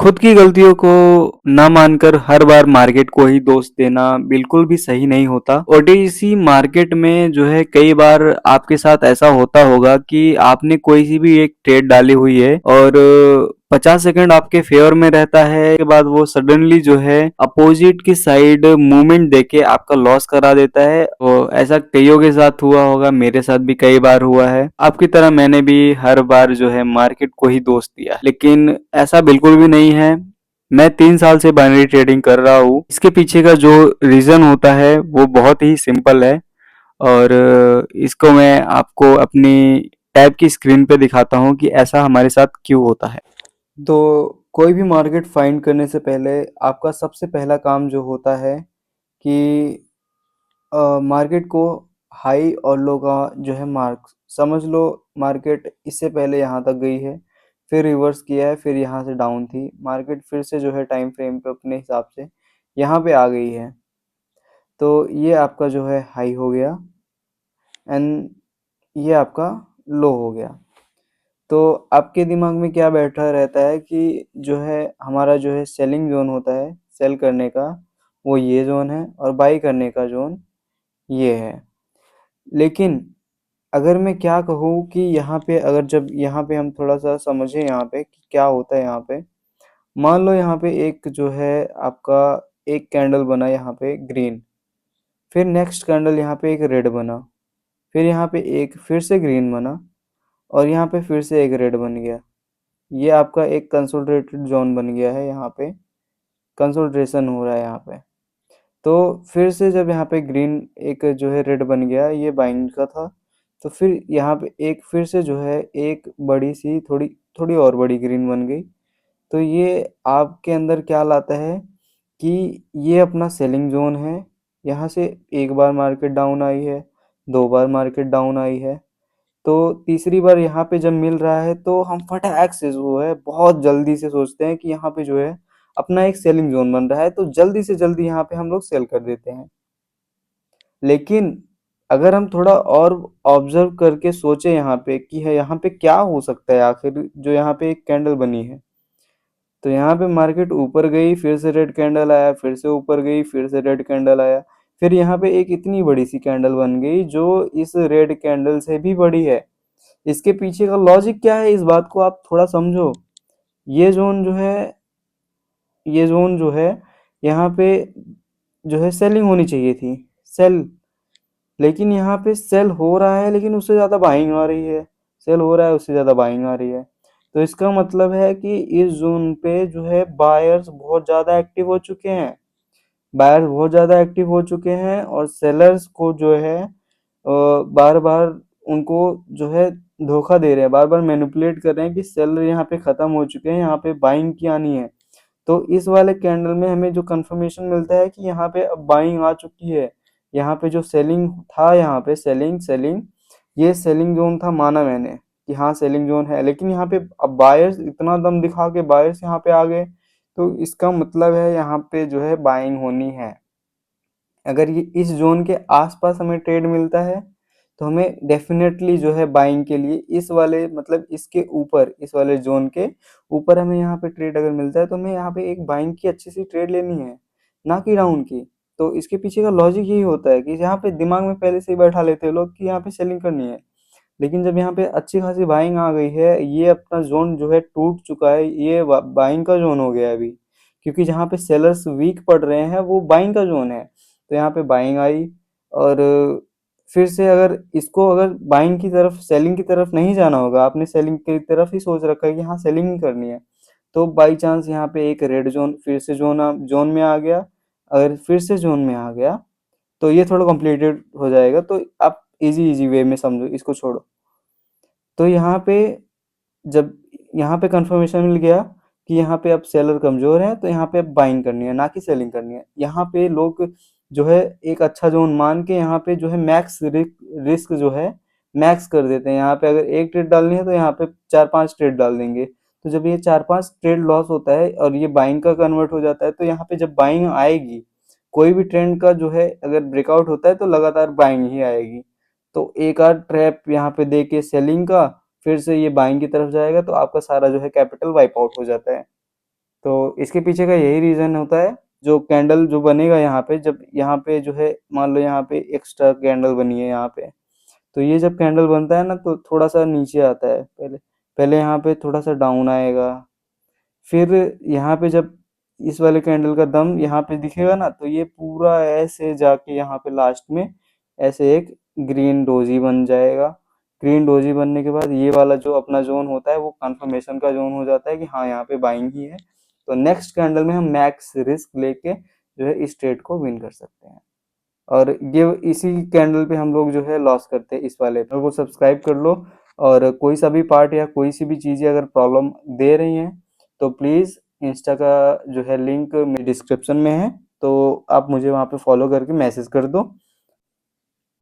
खुद की गलतियों को ना मानकर हर बार मार्केट को ही दोष देना बिल्कुल भी सही नहीं होता। ओटीसी मार्केट में जो है कई बार आपके साथ ऐसा होता होगा कि आपने कोई सी भी एक ट्रेड डाली हुई है और 50 सेकंड आपके फेवर में रहता है के बाद वो सडनली जो है अपोजिट की साइड मूवमेंट देके आपका लॉस करा देता है। तो ऐसा कईयों के साथ हुआ होगा, मेरे साथ भी कई बार हुआ है। आपकी तरह मैंने भी हर बार जो है मार्केट को ही दोष दिया, लेकिन ऐसा बिल्कुल भी नहीं है। मैं 3 साल से बाइनरी ट्रेडिंग कर रहा हूँ। इसके पीछे का जो रीजन होता है वो बहुत ही सिंपल है और इसको मैं आपको अपनी टैब की स्क्रीन पे दिखाता हूँ कि ऐसा हमारे साथ क्यों होता है। तो कोई भी मार्केट फाइंड करने से पहले आपका सबसे पहला काम जो होता है कि मार्केट को हाई और लो का जो है मार्क समझ लो। मार्केट इससे पहले यहाँ तक गई है, फिर रिवर्स किया है, फिर यहाँ से डाउन थी मार्केट, फिर से जो है टाइम फ्रेम पे अपने हिसाब से यहाँ पे आ गई है। तो ये आपका जो है हाई हो गया एंड ये आपका लो हो गया। तो आपके दिमाग में क्या बैठा रहता है कि जो है हमारा जो है सेलिंग जोन होता है सेल करने का, वो ये जोन है और बाई करने का जोन ये है। लेकिन अगर मैं क्या कहूँ कि यहाँ पे अगर जब यहाँ पे हम थोड़ा सा समझे यहाँ पे कि क्या होता है यहाँ पे, मान लो यहाँ पे एक जो है आपका एक कैंडल बना यहाँ पे ग्रीन, फिर नेक्स्ट कैंडल यहाँ पे एक रेड बना, फिर यहाँ पे एक फिर से ग्रीन बना और यहाँ पे फिर से एक रेड बन गया। ये आपका एक कंसोलिडेटेड जोन बन गया है, यहाँ पे कंसोलिडेशन हो रहा है यहाँ पे। तो फिर से जब यहाँ पे ग्रीन एक जो है रेड बन गया, ये बाइंग का था, तो फिर यहाँ पे एक फिर से जो है एक बड़ी सी थोड़ी थोड़ी और बड़ी ग्रीन बन गई। तो ये आपके अंदर क्या लाता है कि ये अपना सेलिंग जोन है। यहाँ से एक बार मार्केट डाउन आई है, दो बार मार्केट डाउन आई है, तो तीसरी बार यहाँ पे जब मिल रहा है तो हम फटाक से जो है बहुत जल्दी से सोचते हैं कि यहाँ पे जो है अपना एक सेलिंग जोन बन रहा है, तो जल्दी से जल्दी यहाँ पे हम लोग सेल कर देते हैं। लेकिन अगर हम थोड़ा और ऑब्जर्व करके सोचे यहाँ पे कि है यहाँ पे क्या हो सकता है आखिर जो यहाँ पे एक कैंडल बनी है, तो यहाँ पे मार्केट ऊपर गई, फिर से रेड कैंडल आया, फिर से ऊपर गई, फिर से रेड कैंडल आया, फिर यहाँ पे एक इतनी बड़ी सी कैंडल बन गई जो इस रेड कैंडल से भी बड़ी है। इसके पीछे का लॉजिक क्या है, इस बात को आप थोड़ा समझो। ये जोन जो है ये जोन जो है यहाँ पे जो है सेलिंग होनी चाहिए थी, सेल। लेकिन यहाँ पे सेल हो रहा है लेकिन उससे ज़्यादा बाइंग आ रही है, सेल हो रहा है उससे ज़्यादा बाइंग आ रही है। तो इसका मतलब है कि इस जोन पे जो है बायर्स बहुत ज़्यादा एक्टिव हो चुके हैं, बायर्स बहुत ज़्यादा एक्टिव हो चुके हैं और सेलर्स को जो है बार बार उनको जो है धोखा दे रहे हैं, बार बार मैनिपुलेट कर रहे हैं कि सेलर यहाँ पे ख़त्म हो चुके हैं, यहाँ पे बाइंग की आनी है। तो इस वाले कैंडल में हमें जो कंफर्मेशन मिलता है कि यहाँ पे अब बाइंग आ चुकी है। यहाँ पे जो सेलिंग था, यहाँ पे सेलिंग सेलिंग ये सेलिंग जोन था, माना मैंने कि हाँ सेलिंग जोन है, लेकिन यहाँ पे अब बायर्स इतना दम दिखा के बायर्स यहाँ पे आ गए, तो इसका मतलब है यहाँ पे जो है बाइंग होनी है। अगर ये इस जोन के आसपास हमें ट्रेड मिलता है तो हमें डेफिनेटली जो है बाइंग के लिए इस वाले मतलब इसके ऊपर, इस वाले जोन के ऊपर हमें यहाँ पे ट्रेड अगर मिलता है तो हमें यहाँ पे एक बाइंग की अच्छी सी ट्रेड लेनी है, ना कि डाउन की। तो इसके पीछे का लॉजिक यही होता है कि यहाँ पे दिमाग में पहले से ही बैठा लेते हैं लोग कि यहाँ पे सेलिंग करनी है। लेकिन जब यहाँ पे अच्छी खासी बाइंग आ गई है, ये अपना जोन जो है टूट चुका है, ये बाइंग का जोन हो गया है अभी, क्योंकि जहाँ पे सेलर्स वीक पड़ रहे हैं वो बाइंग का जोन है। तो यहाँ पे बाइंग आई और फिर से अगर इसको अगर बाइंग की तरफ सेलिंग की तरफ नहीं जाना होगा, आपने सेलिंग की तरफ ही सोच रखा है कि हाँ सेलिंग ही करनी है, तो बाई चांस यहाँ पे एक रेड जोन फिर से जोन में आ गया। अगर फिर से जोन में आ गया तो ये थोड़ा कॉम्प्लिकेटेड हो जाएगा, तो आप इजी इजी वे में समझो, इसको छोड़ो। तो यहाँ पे जब यहाँ पे कंफर्मेशन मिल गया कि यहाँ पे अब सेलर कमजोर है, तो यहाँ पे अब बाइंग करनी है ना कि सेलिंग करनी है। यहाँ पे लोग जो है एक अच्छा जोन मान के यहाँ पे जो है मैक्स रिस्क जो है मैक्स कर देते हैं। यहाँ पे अगर एक ट्रेड डालनी है तो यहाँ पे 4-5 ट्रेड डाल देंगे। तो जब ये 4-5 ट्रेड लॉस होता है और ये बाइंग का कन्वर्ट हो जाता है, तो यहाँ पे जब बाइंग आएगी, कोई भी ट्रेंड का जो है अगर ब्रेकआउट होता है तो लगातार बाइंग ही आएगी। तो एक आध ट्रैप यहाँ पे दे के सेलिंग का, फिर से ये बाइंग की तरफ जाएगा, तो आपका सारा जो है कैपिटल वाइप आउट हो जाता है। तो इसके पीछे का यही रीज़न होता है, जो कैंडल जो बनेगा यहाँ पे, जब यहाँ पे जो है मान लो यहाँ पे एक्स्ट्रा कैंडल बनी है यहाँ पे, तो ये जब कैंडल बनता है ना तो थोड़ा-सा नीचे आता है पहले, पहले यहाँ पे थोड़ा-सा डाउन आएगा, फिर यहाँ पे जब इस वाले कैंडल का दम यहाँ पे दिखेगा ना, तो ये पूरा ऐसे जाके यहाँ पे लास्ट में ऐसे एक ग्रीन डोजी बन जाएगा। ग्रीन डोजी बनने के बाद ये वाला जो अपना जोन होता है वो कंफर्मेशन का जोन हो जाता है कि हाँ यहाँ पे बाइंग ही है। तो नेक्स्ट कैंडल में हम मैक्स रिस्क लेके जो है इस ट्रेड को विन कर सकते हैं। और ये इसी कैंडल पे हम लोग जो है लॉस करते हैं इस वाले पे। को सब्सक्राइब कर लो, और कोई सा भी पार्ट या कोई सी भी चीज़ें अगर प्रॉब्लम दे रही हैं तो प्लीज़ इंस्टा का जो है लिंक मेरे डिस्क्रिप्शन में है, तो आप मुझे वहाँ पे फॉलो करके मैसेज कर दो।